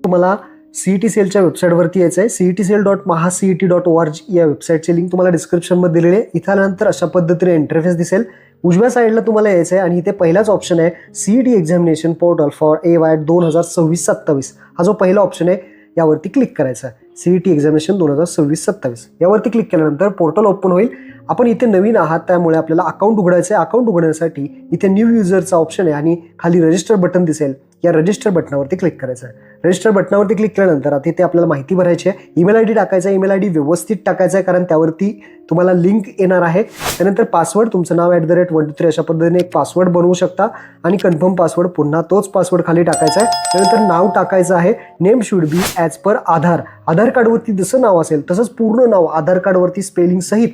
तुम्हाला CET सेलच्या वेबसाईटवरती यायचं आहे. cetcell.mahacet.org या वेबसाईटची लिंक तुम्हाला डिस्क्रिप्शनमध्ये दिलेली आहे. इथं आल्यानंतर अशा पद्धतीने इंटरफेस दिसेल. उजव्या साईडला तुम्हाला यायचं आहे आणि इथे पहिलाच ऑप्शन आहे CET examination portal for AY 2026-27. हा जो पहिला ऑप्शन आहे यावरती क्लिक करायचा आहे. CET एक्झामिनेशन 2026-27 यावरती क्लिक केल्यानंतर पोर्टल ओपन होईल. आपण इथे नवीन आहात त्यामुळे आपल्याला अकाउंट उघडायचं आहे. अकाउंट उघडण्यासाठी इथे न्यू युजरचा ऑप्शन आहे आणि खाली रजिस्टर बटन दिसेल. या रजिस्टर बटनावरती क्लिक करायचं आहे. रजिस्टर बटनावरती क्लिक केल्यानंतर आता इथे आपल्याला माहिती भरायची आहे. ईमेल ID टाकायचा आहे. ईमेल ID व्यवस्थित टाकायचा आहे कारण त्यावरती तुम्हाला लिंक येणार आहे. त्यानंतर पासवर्ड तुमचं नाव @123 अशा पद्धतीने एक पासवर्ड बनवू शकता आणि कन्फर्म पासवर्ड पुन्हा तोच पासवर्ड खाली टाकायचा आहे. त्यानंतर नाव टाकायचं आहे. Name should be as per Aadhaar. Aadhaar कार्डवरती जसं नाव असेल तसंच पूर्ण नाव आधार कार्डवरती स्पेलिंग सहित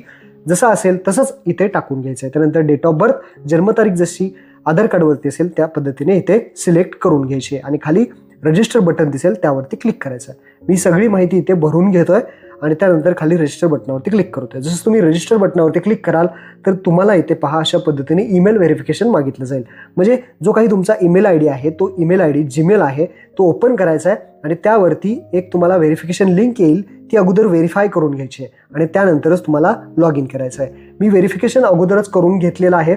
जसं असेल तसंच इथे टाकून घ्यायचं आहे. त्यानंतर डेट ऑफ बर्थ जन्मतारीख जशी आधार कार्डवरती असेल त्या पद्धतीने इथे सिलेक्ट करून घ्यायची आहे आणि खाली रजिस्टर बटन दिसेल त्यावरती क्लिक करायचं आहे. मी सगळी माहिती इथे भरून घेतोय आणि त्यानंतर खाली रजिस्टर बटनावरती क्लिक करतोय. जसं तुम्ही रजिस्टर बटनावरती क्लिक कराल तर तुम्हाला इथे पहा अशा पद्धतीने ईमेल व्हेरिफिकेशन मागितलं जाईल. म्हणजे जो काही तुमचा ईमेल ID आहे तो ईमेल ID Gmail आहे तो ओपन करायचा आहे आणि त्यावरती एक तुम्हाला व्हेरिफिकेशन लिंक येईल. ती अगोदर व्हेरीफाय करून घ्यायची आहे आणि त्यानंतरच तुम्हाला लॉग इन करायचं आहे. मी व्हेरिफिकेशन अगोदरच करून घेतलेलं आहे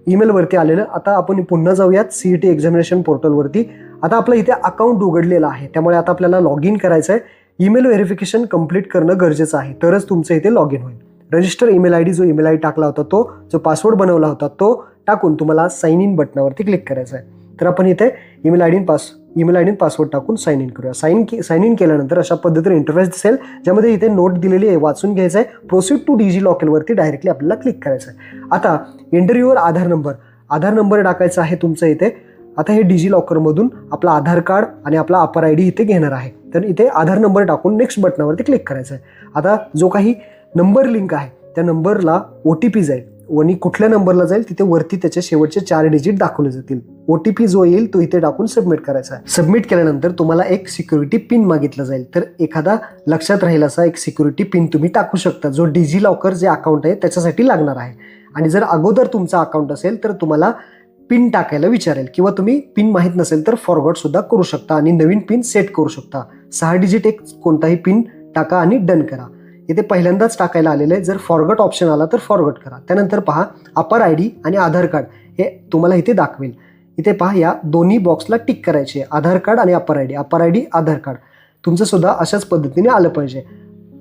ईमेलवरती आलेलं. आता आपण पुन्हा जाऊयात CET एक्झामिनेशन पोर्टलवरती. आता आपलं इथे अकाउंट उघडलेलं आहे त्यामुळे आता आपल्याला लॉग इन करायचं आहे. ईमेल व्हेरिफिकेशन कंप्लीट करणं गरजेचं आहे तरच तुमचं इथे लॉग इन होईल. रजिस्टर ईमेल ID जो ईमेल ID टाकला होता तो जो पासवर्ड बनवला होता तो टाकून तुम्हाला साइन इन बटनावरती क्लिक करायचं आहे. तर आपण इथे ईमेल ID पासवर्ड टाकून साइन इन करूया. साइन इन केल्यानंतर अशा पद्धतीने इंटरफेस दिसेल ज्यामध्ये इथे नोट दिलेली आहे वाचून घ्यायचं आहे. प्रोसीड टू DigiLocker डायरेक्टली आपल्याला क्लिक करायचं आहे. आता एंटर युअर आधार नंबर टाकायचा आहे तुमचं इथे. आता हे DigiLockerमधून आपला आधार कार्ड आणि आपला अपर ID इथे घेणार आहे. तर इथे आधार नंबर टाकून नेक्स्ट बटनावरती क्लिक करायचं आहे. आता जो काही नंबर लिंक आहे त्या नंबरला OTP जाईल आणि कुठल्या नंबरला जाईल तिथे वरती त्याचे शेवटचे 4 डिजिट दाखवले जातील. OTP जो येईल तो इथे टाकून सबमिट करायचा आहे. सबमिट केल्यानंतर तुम्हाला एक सिक्युरिटी पिन मागितलं जाईल. तर एखादा लक्षात राहील असा एक सिक्युरिटी पिन तुम्ही टाकू शकता जो DigiLocker जे अकाउंट आहे त्याच्यासाठी लागणार आहे. आणि जर अगोदर तुमचा अकाउंट असेल तर तुम्हाला पिन टाकायला विचारेल किंवा तुम्ही पिन माहीत नसेल तर फॉरगॉट सुद्धा करू शकता आणि नवीन पिन सेट करू शकता. 6 डिजिट एक कोणताही पिन टाका आणि डन करा. इथे पहिल्यांदाच टाकायला आलेलं आहे. जर फॉरगॉट ऑप्शन आला तर फॉरगॉट करा. त्यानंतर पहा अपर ID आणि आधार कार्ड हे तुम्हाला इथे दाखवेल. इथे पहा या दोन्ही बॉक्सला टिक करायचे आहे. आधार कार्ड आणि अपर ID आधार कार्ड तुमचं सुद्धा अशाच पद्धतीने आलं पाहिजे.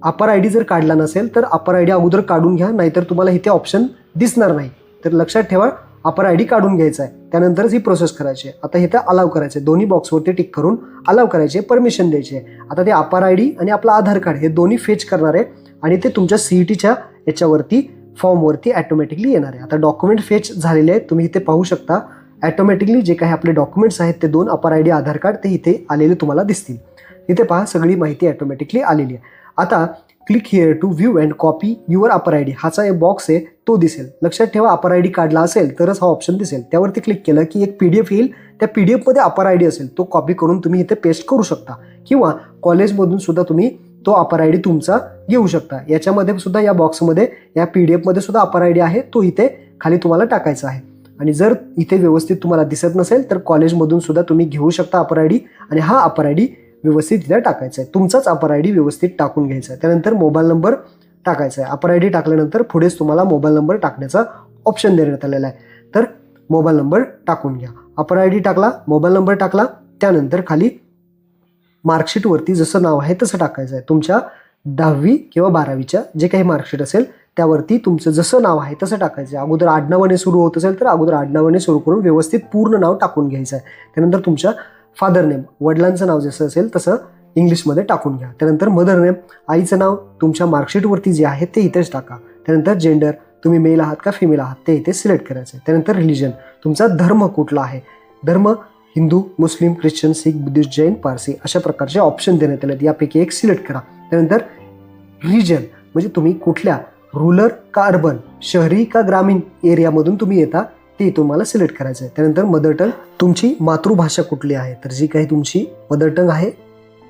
अपर ID जर काढला नसेल तर अपर ID अगोदर काढून घ्या नाहीतर तुम्हाला इथे ऑप्शन दिसणार नाही. तर लक्षात ठेवा अपर ID काढून घ्यायचा आहे त्यानंतरच ही प्रोसेस करायची आहे. आता इथे अलाव करायचे दोन्ही बॉक्सवरती टिक करून अलाव करायचे परमिशन द्यायची आहे. आता ते अपर ID आणि आपलं आधार कार्ड हे दोन्ही फेच करणार आहे आणि ते तुमच्या CETच्या याच्यावरती फॉर्मवरती ॲटोमॅटिकली येणार आहे. आता डॉक्युमेंट फेच झालेले आहेत तुम्ही इथे पाहू शकता. ॲटोमॅटिकली जे काही आपले डॉक्युमेंट्स आहेत ते 2 अपर ID आधार कार्ड ते इथे आलेले तुम्हाला दिसतील. इथे पहा सगळी माहिती ॲटोमॅटिकली आलेली आहे. आता click here to view and copy your APAAR ID हाचा एक बॉक्स आहे तो दिसेल. लक्षात ठेवा अपर ID काढला असेल तरच हा ऑप्शन दिसेल. त्यावरती क्लिक केलं की एक PDF येईल. त्या PDF मध्ये अपर ID असेल तो कॉपी करून तुम्ही इथे पेस्ट करू शकता किंवा कॉलेजमधून सुद्धा तुम्ही तो अपर ID तुमचा घेऊ शकता. याच्यामध्ये सुद्धा या बॉक्समध्ये या PDF मध्ये सुद्धा अपर ID आहे तो इथे खाली तुम्हाला टाकायचा आहे. आणि जर इथे व्यवस्थित तुम्हाला दिसत नसेल तर कॉलेजमधून सुद्धा तुम्ही घेऊ शकता अपर ID आणि हा अपर ID व्यवस्थित इथे टाकायचा आहे. तुमचाच अपर ID व्यवस्थित टाकून घ्यायचा आहे. त्यानंतर मोबाईल नंबर टाकायचा आहे. अपर ID टाकल्यानंतर पुढेच तुम्हाला मोबाईल नंबर टाकण्याचा ऑप्शन देण्यात आलेला आहे. तर मोबाईल नंबर टाकून घ्या. अपर ID टाकला मोबाईल नंबर टाकला त्यानंतर खाली मार्कशीटवरती जसं नाव आहे तसं टाकायचं आहे. तुमच्या 10वी किंवा 12वीच्या जे काही मार्कशीट असेल त्यावरती तुमचं जसं नाव आहे तसं टाकायचं आहे. अगोदर आडनावाने सुरू होत असेल तर अगोदर आडनावाने सुरू करून व्यवस्थित पूर्ण नाव टाकून घ्यायचं आहे. त्यानंतर तुमच्या फादर नेम वडिलांचं नाव जसं असेल तसं इंग्लिशमध्ये टाकून घ्या. त्यानंतर मदर नेम आईचं नाव तुमच्या मार्कशीटवरती जे आहे ते इथेच टाका. त्यानंतर जेंडर तुम्ही मेल आहात का फिमेल आहात ते इथे सिलेक्ट करायचं आहे. त्यानंतर रिलिजन तुमचा धर्म कुठला आहे. धर्म हिंदू मुस्लिम ख्रिश्चन शीख बुद्धिस्ट जैन पारसी अशा प्रकारचे ऑप्शन देण्यात आले. यापैकी एक सिलेक्ट करा. त्यानंतर रिजन म्हणजे तुम्ही कुठल्या रूरल का अर्बन शहरी का ग्रामीण एरियामधून तुम्ही येता ते तुम्हाला सिलेक्ट करायचं आहे. त्यानंतर मदर टंग तुमची मातृभाषा कुठली आहे तर जी काही तुमची मदर टंग आहे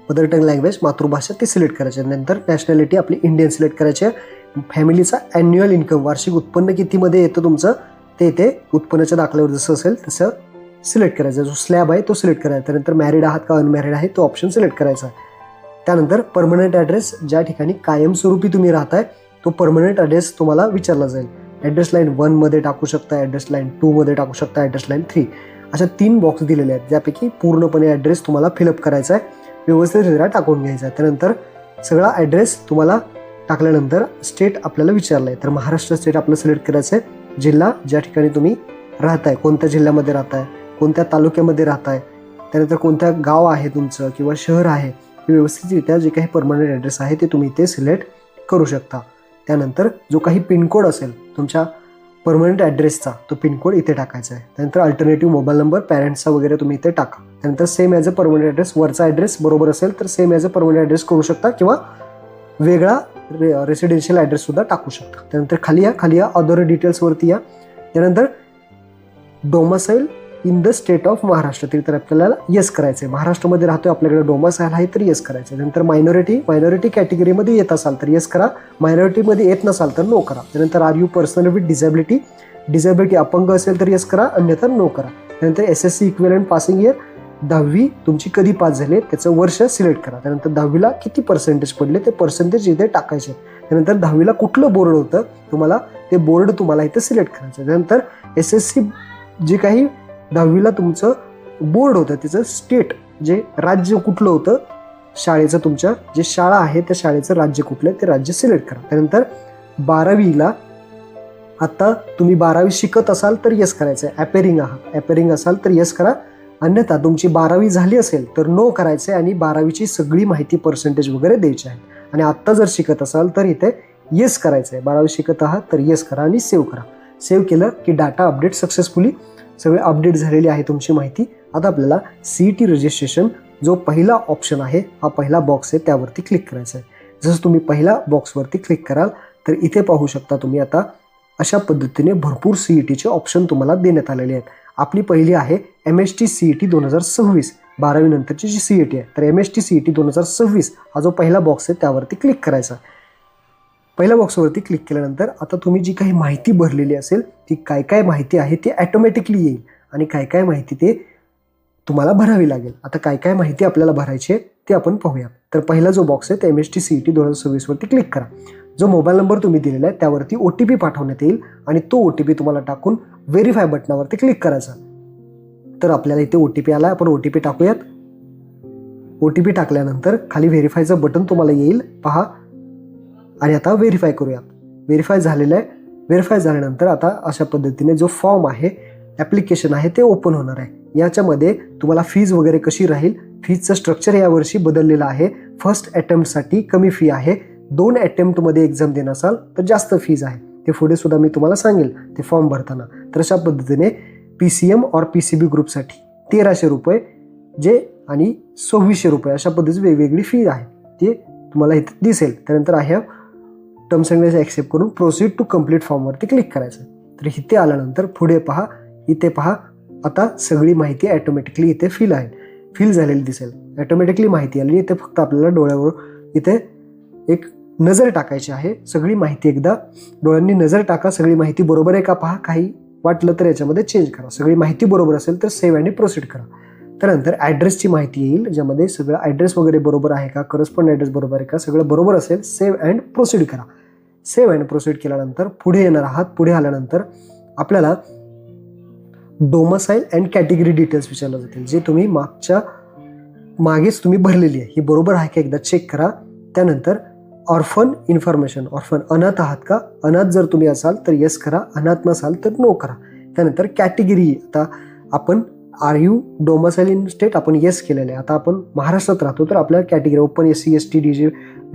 मदर टंग लँग्वेज मातृभाषा ते सिलेक्ट करायचे. नंतर नॅशनॅलिटी आपली इंडियन सिलेक्ट करायची आहे. फॅमिलीचा ॲन्युअल इन्कम वार्षिक उत्पन्न कितीमध्ये येतं तुमचं ते इथे उत्पन्नाच्या दाखल्यावर जसं असेल तसं सिलेक्ट करायचा, जो स्लॅब आहे तो सिलेक्ट करायचा. त्यानंतर मॅरिड आहात का अनमॅरिड आहे तो ऑप्शन सिलेक्ट करायचा. त्यानंतर परमनंट ॲड्रेस, ज्या ठिकाणी कायमस्वरूपी तुम्ही राहताय तो परमनंट ॲड्रेस तुम्हाला विचारला जाईल. ॲड्रेस लाईन 1 मध्ये टाकू शकता, ॲड्रेस लाईन 2 मध्ये टाकू शकता, ॲड्रेस लाईन 3, अशा 3 बॉक्स दिलेले आहेत, ज्यापैकी पूर्णपणे ॲड्रेस तुम्हाला फिलअप करायचा आहे, व्यवस्थितरित्या टाकून घ्यायचा आहे. त्यानंतर सगळा ॲड्रेस तुम्हाला टाकल्यानंतर स्टेट आपल्याला विचारलं आहे, तर महाराष्ट्र स्टेट आपलं सिलेक्ट करायचं आहे. जिल्हा, ज्या ठिकाणी तुम्ही राहताय, कोणत्या जिल्ह्यामध्ये राहताय, कोणत्या तालुक्यामध्ये राहताय, त्यानंतर कोणत्या गाव आहे तुमचं किंवा शहर आहे, व्यवस्थितरित्या जे काही परमनंट ॲड्रेस आहे ते तुम्ही इथे सिलेक्ट करू शकता. त्यानंतर जो काही पिनकोड असेल तुमच्या परमनंट ॲड्रेसचा तो पिनकोड इथे टाकायचा आहे. त्यानंतर अल्टरनेटिव्ह मोबाईल नंबर पॅरेंट्सचा वगैरे तुम्ही इथे टाका. त्यानंतर same as a permanent address, वरचा ॲड्रेस बरोबर असेल तर same as a permanent address करू शकता किंवा वेगळा रेसिडेन्शियल ॲड्रेससुद्धा टाकू शकता. त्यानंतर खाली या अदर डिटेल्सवरती या. त्यानंतर domicile in the state of Maharashtra, तर आपल्याला येस करायचं आहे. महाराष्ट्रामध्ये राहतोय, आपल्याकडे डोमासाईल आहे तर येस करायचं आहे. नंतर मायनॉरिटी कॅटेगरीमध्ये येत असाल तर येस करा, मायनॉरिटीमध्ये येत नसाल तर नो करा. त्यानंतर are you person with disability अपंग असेल तर येस करा, अन्यथा नो करा. त्यानंतर SSC इक्विव्हॅलंट पासिंग इयर, 10वी तुमची कधी पास झाली त्याचं वर्ष सिलेक्ट करा. त्यानंतर 10वीला किती पर्सेंटेज पडले ते पर्सेंटेज इथे टाकायचे. त्यानंतर 10वीला कुठलं बोर्ड होतं तुम्हाला, ते बोर्ड तुम्हाला इथे सिलेक्ट करायचं. त्यानंतर SSC जे काही 10वीला तुमचं बोर्ड होतं त्याचं स्टेट, जे राज्य कुठलं होतं शाळेचं, तुमच्या जे शाळा आहे त्या शाळेचं राज्य कुठलं ते राज्य सिलेक्ट करा. त्यानंतर 12वीला आता तुम्ही 12वी शिकत असाल तर येस करायचं आहे, ॲपेरिंग असाल तर येस करा, अन्यथा तुमची 12वी झाली असेल तर नो करायचं आहे आणि 12वीची सगळी माहिती पर्सेंटेज वगैरे द्यायची आहे. आणि आत्ता जर शिकत असाल तर इथे येस करायचं आहे, 12वी शिकत आहात तर येस करा आणि सेव्ह करा. सेव्ह केलं की डाटा अपडेट सक्सेसफुली सगळे अपडेट झालेली आहे तुमची माहिती. आता आपल्याला CET रजिस्ट्रेशन जो पहिला ऑप्शन आहे, हा पहिला बॉक्स आहे, त्यावरती क्लिक करायचं आहे. जसं तुम्ही पहिल्या बॉक्सवरती क्लिक कराल तर इथे पाहू शकता तुम्ही आता अशा पद्धतीने भरपूर CETचे ऑप्शन तुम्हाला देण्यात आलेले आहेत. आपली पहिली आहे MST CET 2026, 12वी नंतरची जी CET आहे. तर MST CET 2026 हा जो पहिला बॉक्स आहे त्यावरती क्लिक करायचा. पहिल्या बॉक्सवरती क्लिक केल्यानंतर आता तुम्ही जी काही माहिती भरलेली असेल ती काय माहिती आहे ती ॲटोमॅटिकली येईल आणि काय माहिती ते तुम्हाला भरावी लागेल. आता काय माहिती आपल्याला भरायची आहे ते आपण पाहूया. तर पहिला जो बॉक्स आहे ते MST CET 2026 वरती क्लिक करा. जो मोबाईल नंबर तुम्ही दिलेला आहे त्यावरती OTP पाठवण्यात येईल आणि तो OTP तुम्हाला टाकून व्हेरीफाय बटनावरती क्लिक करायचा. तर आपल्याला इथे OTP आला, आपण OTP टाकूयात. OTP टाकल्यानंतर खाली व्हेरीफायचं बटन तुम्हाला येईल, पहा. आणि आता व्हेरीफाय करूयात. व्हेरीफाय झालेलं आहे. व्हेरीफाय झाल्यानंतर आता अशा पद्धतीने जो फॉर्म आहे, ॲप्लिकेशन आहे ते ओपन होणार आहे. याच्यामध्ये तुम्हाला फीज वगैरे कशी राहील, फीजचं स्ट्रक्चर यावर्षी बदललेलं आहे. फर्स्ट अटेम्प्टसाठी कमी फी आहे, 2 अटेम्प्टमध्ये एक्झाम देत असाल तर जास्त फीज आहे. ते पुढे सुद्धा मी तुम्हाला सांगेल ते फॉर्म भरताना. तर अशा पद्धतीने PCM और PCB ग्रुपसाठी 1300 रुपये जे आणि 2600 रुपये अशा पद्धतीची वेगवेगळी फी आहे ते तुम्हाला इथे दिसेल. त्यानंतर आहे टर्म्स अँड कंडिशन्स ॲक्सेप्ट करून प्रोसीड टू कंप्लीट फॉर्मवरती क्लिक करायचं. तर इथे आल्यानंतर पुढे पहा, इथे पहा, आता सगळी माहिती ॲटोमॅटिकली इथे फिल झालेली दिसेल. ॲटोमॅटिकली माहिती आली. इथे फक्त आपल्याला डोळ्यावर इथे एक नजर टाकायची आहे. सगळी माहिती एकदा डोळ्यांनी नजर टाका, सगळी माहिती बरोबर आहे का पहा, काही वाटलं तर याच्यामध्ये चेंज करा. सगळी माहिती बरोबर असेल तर सेव्ह आणि प्रोसीड करा. त्यानंतर ॲड्रेसची माहिती येईल, ज्यामध्ये सगळं ॲड्रेस वगैरे बरोबर आहे का, करस्पॉन्ड ॲड्रेस बरोबर आहे का, सगळं बरोबर असेल सेव्ह अँड प्रोसीड करा. सेव्ह अँड प्रोसीड केल्यानंतर पुढे येणार आहात. पुढे आल्यानंतर आपल्याला डोमासाईल अँड कॅटेगरी डिटेल्स विचारले जातील, जे तुम्ही मागेच तुम्ही भरलेली आहे, ही बरोबर आहे का एकदा चेक करा. त्यानंतर ऑर्फन इन्फॉर्मेशन, ऑर्फन अनाथ आहात का, अनाथ जर तुम्ही असाल तर येस करा, अनाथ नसाल तर नो करा. त्यानंतर कॅटेगरी, आता आपण are you domicile in state आपण येस केलेलं आहे. आता आपण महाराष्ट्रात राहतो तर आपल्याला category open SC ST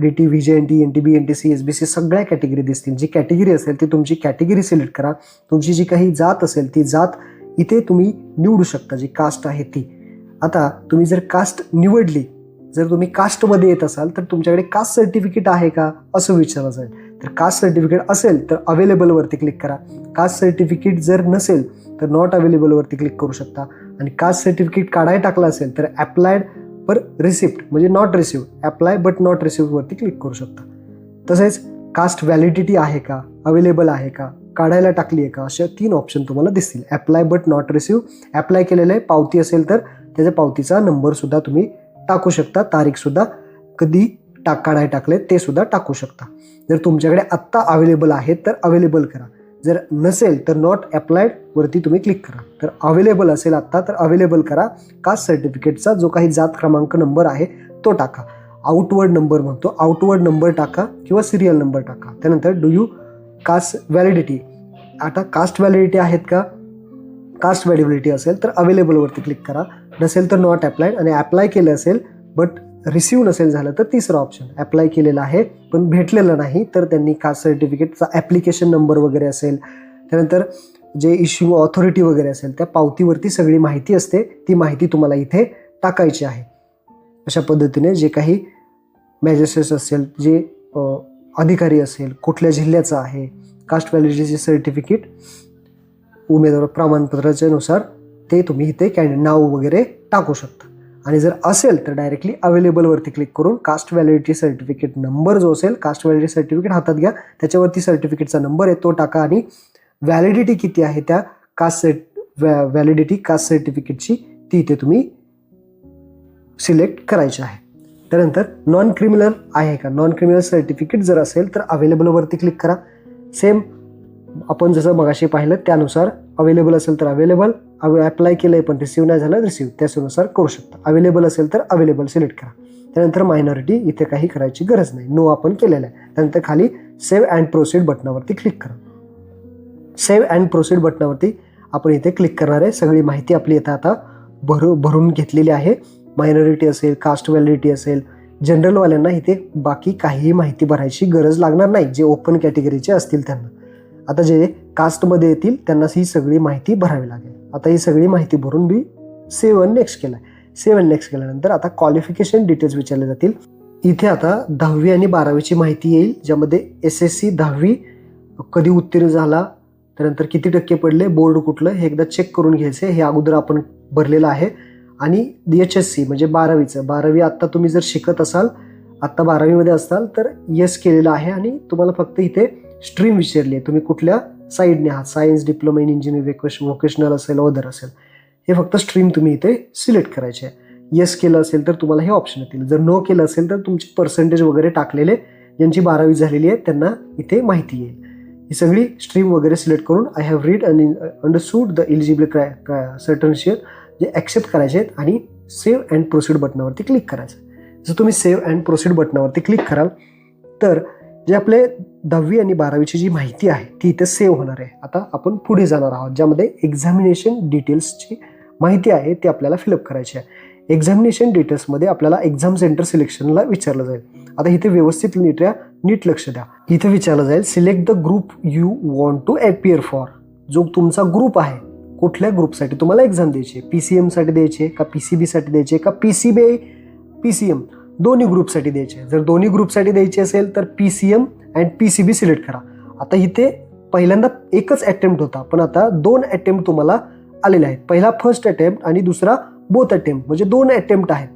DT VJNT NTB NTC SBC सगळ्या कॅटेगरी दिसतील. जी कॅटेगरी असेल ती तुमची कॅटेगरी सिलेक्ट करा. तुमची जी काही जात असेल ती जात इथे तुम्ही निवडू शकता, जी कास्ट आहे ती. आता तुम्ही जर कास्ट निवडली, जर तुम्ही कास्टमध्ये येत असाल तर तुमच्याकडे कास्ट सर्टिफिकेट आहे का असं विचारलं जाईल. तर कास्ट सर्टिफिकेट असेल तर अवेलेबलवरती क्लिक करा. कास्ट सर्टिफिकेट जर नसेल तर नॉट अवेलेबलवरती क्लिक करू शकता. आणि कास्ट सर्टिफिकेट काढायला टाकलं असेल तर अप्लायड पर रिसिप्ट म्हणजे not receive, apply but not रिसिव्हवरती क्लिक करू शकता. तसेच कास्ट व्हॅलिडिटी आहे का, अवेलेबल आहे का, काढायला टाकली आहे का, अशा 3 ऑप्शन तुम्हाला दिसतील. Apply but not receive, apply केलेलं आहे, पावती असेल तर त्याच्या पावतीचा नंबरसुद्धा तुम्ही टाकू शकता, तारीखसुद्धा कधी काढायला टाकले ते सुद्धा टाकू शकता. जर तुमच्याकडे आत्ता अवेलेबल आहे तर अवेलेबल करा, जर नसेल तर नॉट अप्लाइड वरती तुम्ही क्लिक करा. तर अवेलेबल असेल आत्ता तर अवेलेबल करा. कास्ट सर्टिफिकेटचा जो काही जात क्रमांक नंबर आहे तो टाका. आउटवर्ड नंबर म्हणतो, आउटवर्ड नंबर टाका किंवा सिरियल नंबर टाका. त्यानंतर डू यू कास्ट व्हॅलिडिटी, आता कास्ट व्हॅलिडिटी आहेत का, कास्ट व्हॅलिडिटी असेल तर अवेलेबलवरती क्लिक करा, नसेल तर नॉट अप्लाइड. आणि अप्लाय केलं असेल बट रिसिव्ह नसेल झालं तर तिसरा ऑप्शन, अप्लाय केलेला आहे पण भेटलेलं नाही तर त्यांनी कास्ट सर्टिफिकेटचा ॲप्लिकेशन नंबर वगैरे असेल, त्यानंतर जे इश्यू ऑथॉरिटी वगैरे असेल त्या पावतीवरती सगळी माहिती असते, ती माहिती तुम्हाला इथे टाकायची आहे. अशा पद्धतीने जे काही मॅजिस्ट्रेट असेल, जे अधिकारी असेल, कुठल्या जिल्ह्याचं आहे, कास्ट व्हॅलिडिटीचे सर्टिफिकेट उमेदवार प्रमाणपत्राच्या नुसार ते तुम्ही इथे नाव वगैरे टाकू शकता. आणि जर असेल तर डायरेक्टली अवेलेबलवरती क्लिक करून कास्ट व्हॅलिडिटी सर्टिफिकेट नंबर जो असेल, कास्ट व्हॅलिडिटी सर्टिफिकेट हातात घ्या, त्याच्यावरती सर्टिफिकेटचा नंबर आहे तो टाका आणि व्हॅलिडिटी किती आहे त्या व्हॅलिडिटी कास्ट सर्टिफिकेटची ती इथे तुम्ही सिलेक्ट करायची आहे. त्यानंतर नॉन क्रिमिनल आहे का, नॉन क्रिमिनल सर्टिफिकेट जर असेल तर अवेलेबलवरती क्लिक करा. सेम आपण जसं मगाशी पाहिलं त्यानुसार अवेलेबल असेल तर अवेलेबल, अप्लाय केलं आहे पण रिसिव्ह नाही झालं रिसिव्ह, त्यानुसार करू शकता. अवेलेबल असेल तर अवेलेबल सिलेक्ट करा. त्यानंतर मायनॉरिटी इथे काही करायची गरज नाही, नो आपण केलेलं आहे. त्यानंतर खाली सेव्ह अँड प्रोसीड बटनावरती क्लिक करा. सेव्ह अँड प्रोसीड बटनावरती आपण इथे क्लिक करणार आहे. सगळी माहिती आपली इथं आता भरून घेतलेली आहे. मायनॉरिटी असेल, कास्ट व्हॅलिडिटी असेल, जनरलवाल्यांना इथे बाकी काहीही माहिती भरायची गरज लागणार नाही, जे ओपन कॅटेगरीचे असतील त्यांना. आता जे कास्टमध्ये येतील त्यांना ही सगळी माहिती भरावी लागेल. आता ही सगळी माहिती भरून मी सेव्ह अँड नेक्स्ट केलं आहे. सेव्ह अँड नेक्स्ट केल्यानंतर आता क्वालिफिकेशन डिटेल्स विचारले जातील. इथे आता 10वी आणि 12वीची माहिती येईल, ज्यामध्ये SSC 10वी कधी उत्तीर्ण झाला, त्यानंतर किती टक्के पडले, बोर्ड कुठलं हे एकदा चेक करून घ्यायचं. हे अगोदर आपण भरलेलं आहे. आणि HSC म्हणजे 12वीचं, 12वी आत्ता तुम्ही जर शिकत असाल, आत्ता 12वीमध्ये असाल तर येस केलेलं आहे. आणि तुम्हाला फक्त इथे स्ट्रीम विचारली आहे, तुम्ही कुठल्या साईडने आहात, science, diploma in engineering, vocational असेल, अदर असेल, हे फक्त स्ट्रीम तुम्ही इथे सिलेक्ट करायचे आहे. येस केलं असेल तर तुम्हाला हे ऑप्शन येतील. जर नो केलं असेल तर तुमचे पर्सेंटेज वगैरे टाकलेले ज्यांची 12वी झालेली आहे त्यांना इथे माहिती येईल. ही सगळी स्ट्रीम वगैरे सिलेक्ट करून I have read and understood the eligible सर्टनशियल जे ॲक्सेप्ट करायचे आहेत आणि सेव्ह अँड प्रोसीड बटनावरती क्लिक करायचं. जर तुम्ही सेव्ह अँड प्रोसीड बटनावरती क्लिक कराल तर जे आपले 10वी आणि 12वीची जी माहिती आहे ती इथे सेव्ह होणार आहे. आता आपण पुढे जाणार आहोत, ज्यामध्ये एक्झामिनेशन डिटेल्सची माहिती आहे ती आपल्याला फिलअप करायची आहे. एक्झामिनेशन डिटेल्समध्ये आपल्याला एक्झाम सेंटर सिलेक्शनला विचारलं जाईल. आता इथे व्यवस्थित नीट लक्ष द्या. इथे विचारलं जाईल select the group you want to appear for. जो तुमचा ग्रुप आहे, कुठल्या ग्रुपसाठी तुम्हाला एक्झाम द्यायची आहे, PCMसाठी द्यायची आहे का PCBसाठी द्यायची आहे का PCM दोन्ही ग्रुपसाठी द्यायचे. जर दोन्ही ग्रुपसाठी द्यायची असेल तर PCM अँड PCB सिलेक्ट करा. आता इथे पहिल्यांदा एकच अटेम्प्ट होता, पण आता 2 अटेम्प्ट तुम्हाला आलेले आहेत. पहिला फर्स्ट अटेम्प्ट आणि दुसरा बोथ अटेम्प्ट, म्हणजे 2 अटेम्प्ट आहेत.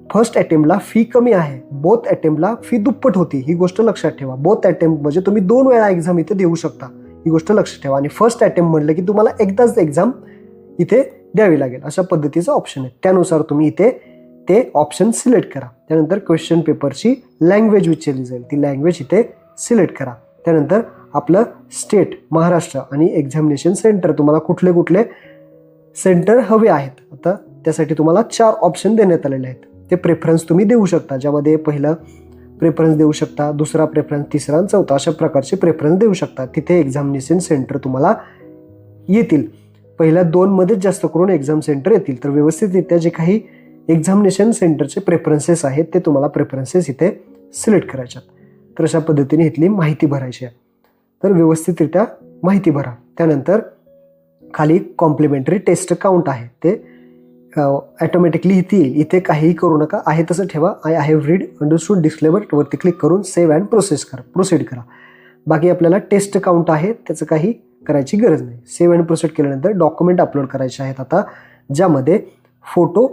फर्स्ट अटेम्प्टला फी कमी आहे, बोथ अटेम्प्टला फी दुप्पट होती. ही गोष्ट लक्षात ठेवा. बोथ अटेम्प्ट म्हणजे तुम्ही 2 वेळा एक्झाम इथे देऊ शकता, ही गोष्ट लक्षात ठेवा. आणि फर्स्ट अटेम्प्ट म्हटलं की तुम्हाला एकदाच एक्झाम इथे द्यावी लागेल, अशा पद्धतीचं ऑप्शन आहे. त्यानुसार तुम्ही इथे ते ऑप्शन सिलेक्ट करा. त्यानंतर क्वेश्चन पेपरची लँग्वेज विचारली जाईल, ती लँग्वेज इथे सिलेक्ट करा. त्यानंतर आपलं स्टेट महाराष्ट्र आणि एक्झामिनेशन सेंटर, तुम्हाला कुठले कुठले सेंटर हवे आहेत. आता त्यासाठी तुम्हाला 4 ऑप्शन देण्यात आलेले आहेत. ते प्रेफरन्स तुम्ही देऊ शकता, ज्यामध्ये पहिलं प्रेफरन्स देऊ शकता, दुसरा प्रेफरन्स, तिसरा आणि चौथा अशा प्रकारचे प्रेफरन्स देऊ शकता. तिथे एक्झामिनेशन सेंटर तुम्हाला येतील. पहिल्या 2 मध्येच जास्त करून एक्झाम सेंटर येतील. तर व्यवस्थितरित्या जे काही एक्झामिनेशन सेंटरचे प्रेफरन्सेस आहेत ते तुम्हाला प्रेफरन्सेस इथे सिलेक्ट करायच्यात. तर अशा पद्धतीने इथली माहिती भरायची आहे. तर व्यवस्थितरित्या माहिती भरा. त्यानंतर खाली कॉम्प्लिमेंटरी टेस्ट काउंट आहे, ते ॲटोमॅटिकली इथे येईल. इथे काहीही करू नका, आहे तसं ठेवा. I have read understood disclaimer वरती क्लिक करून सेव्ह अँड प्रोसीड करा. बाकी आपल्याला टेस्ट काउंट आहे त्याचं काही करायची गरज नाही. सेव्ह अँड प्रोसीड केल्यानंतर डॉक्युमेंट अपलोड करायचे आहेत आता, ज्यामध्ये फोटो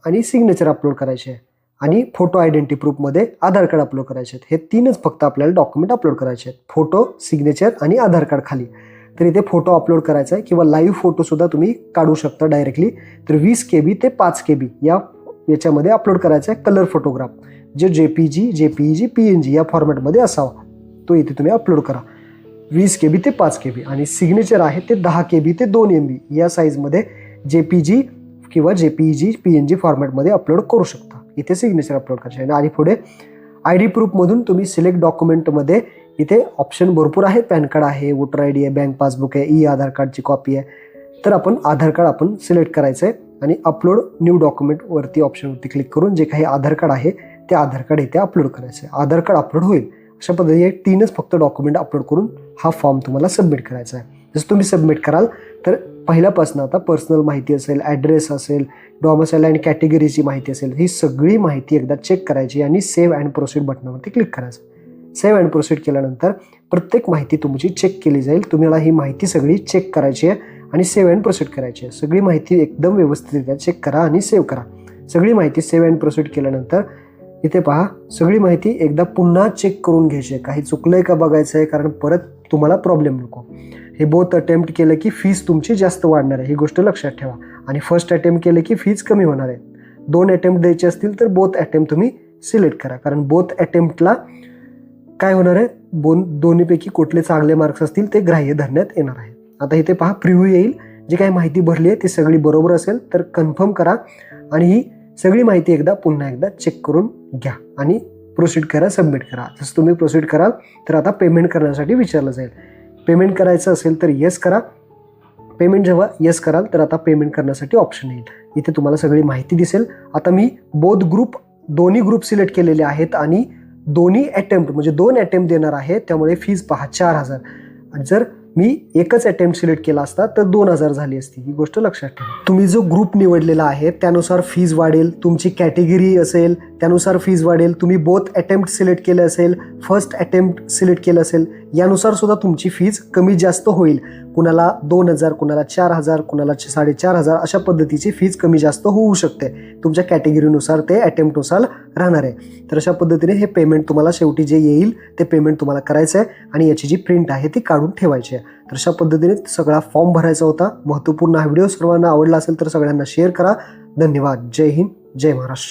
आणि सिग्नेचर अपलोड करायचे आहे आणि फोटो आयडेंटिटी प्रूफमध्ये आधार कार्ड अपलोड करायचे आहेत. हे 3च फक्त आपल्याला डॉक्युमेंट अपलोड करायचे आहेत, फोटो, सिग्नेचर आणि आधार कार्ड खाली. तर इथे फोटो अपलोड करायचा आहे किंवा लाईव्ह फोटोसुद्धा तुम्ही काढू शकता डायरेक्टली. तर 20 KB ते 5 KB याच्यामध्ये अपलोड करायचा आहे कलर फोटोग्राफ, जे JPG, PNG या फॉर्मॅटमध्ये असावा, तो इथे तुम्ही अपलोड करा. 20 KB ते 5 KB. आणि सिग्नेचर आहे ते 10 KB ते 2 MB या साईजमध्ये JPG किंवा JPG PNG फॉर्मॅटमध्ये अपलोड करू शकता. इथे सिग्नेचर अपलोड करायचे आहे. आणि पुढे ID प्रूफमधून तुम्ही सिलेक्ट डॉक्युमेंटमध्ये इथे ऑप्शन भरपूर आहेत. पॅन कार्ड आहे, वोटर ID आहे, बँक पासबुक आहे, आधार कार्डची कॉपी आहे. तर आपण आधार कार्ड आपण सिलेक्ट करायचं आहे आणि अपलोड न्यू डॉक्युमेंटवरती ऑप्शनवरती क्लिक करून जे काही आधार कार्ड आहे ते आधार कार्ड इथे अपलोड करायचं आहे. आधार कार्ड अपलोड होईल. अशा पद्धतीने 3च फक्त डॉक्युमेंट अपलोड करून हा फॉर्म तुम्हाला सबमिट करायचा आहे. जसं तुम्ही सबमिट कराल तर पहिल्यापासून आता पर्सनल माहिती असेल, ॲड्रेस असेल, डॉमिसाईल आणि कॅटेगरीची माहिती असेल, ही सगळी माहिती एकदा चेक करायची आणि सेव्ह अँड प्रोसीड बटनावरती क्लिक करायचं. सेव्ह अँड प्रोसीड केल्यानंतर प्रत्येक माहिती तुमची चेक केली जाईल. तुम्हाला ही माहिती सगळी चेक करायची आहे आणि सेव्ह अँड प्रोसीड करायची आहे. सगळी माहिती एकदम व्यवस्थितरित्या चेक करा आणि सेव्ह करा. सगळी माहिती सेव्ह अँड प्रोसीड केल्यानंतर इथे पहा, सगळी माहिती एकदा पुन्हा चेक करून घ्यायची आहे. काही चुकलंय का बघायचं आहे, कारण परत तुम्हाला प्रॉब्लेम नको. हे बोथ अटेम्प्ट केलं की फीज तुमची जास्त वाढणार आहे, ही गोष्ट लक्षात ठेवा. आणि फर्स्ट अटेम्प्ट केलं की फीज कमी होणार आहे. 2 अटेम्प्ट द्यायचे असतील तर बोथ अटेम्प्ट तुम्ही सिलेक्ट करा, कारण बोथ अटेम्प्टला काय होणार आहे, दोन्हीपैकी कुठले चांगले मार्क्स असतील ते ग्राह्य धरण्यात येणार आहे. आता इथे पहा प्रिव्ह्यू येईल. जी काही माहिती भरली आहे ती सगळी बरोबर असेल तर कन्फर्म करा आणि ही सगळी माहिती पुन्हा एकदा चेक करून घ्या आणि प्रोसीड करा, सबमिट करा. जसं तुम्ही प्रोसीड कराल तर आता पेमेंट करण्यासाठी विचारलं जाईल. पेमेंट करायचं असेल तर येस करा. पेमेंट जेव्हा येस कराल तर आता पेमेंट करण्यासाठी ऑप्शन येईल. इथे तुम्हाला सगळी माहिती दिसेल. आता मी दोन्ही ग्रुप सिलेक्ट केलेले आहेत आणि दोन्ही अटेम्प्ट म्हणजे 2 अटेम्प्ट देणार आहे. त्यामुळे फीज पहा 4000. आणि जर मी एकच अटेम्प्ट सिलेक्ट केला असता तर 2000 झाली असती. ही गोष्ट लक्षात ठेवा. तुम्ही जो ग्रुप निवडलेला आहे त्यानुसार फीज वाढेल. तुमची कॅटेगरी असेल त्यानुसार फीज वाढेल. तुम्ही बोथ अटेम्प्ट सिलेक्ट केले असेल, फर्स्ट अटेम्प्ट सिलेक्ट केलं असेल, यानुसार सुद्धा तुमची फीज कमी जास्त होईल. कुणाला 2000, कुणाला 4000, कुणाला 4500 अशा पद्धतीची फीज कमी जास्त होऊ शकते. तुमच्या कॅटेगरीनुसार ते अटेम्प्टनुसार राहणार आहे. तर अशा पद्धतीने हे पेमेंट तुम्हाला शेवटी जे येईल ते पेमेंट तुम्हाला करायचं आहे आणि याची जी प्रिंट आहे ती काढून ठेवायची आहे. तर अशा पद्धतीने सगळा फॉर्म भरायचा होता. महत्त्वपूर्ण हा व्हिडिओ सर्वांना आवडला असेल तर सगळ्यांना शेअर करा. धन्यवाद. जय हिंद, जय महाराष्ट्र.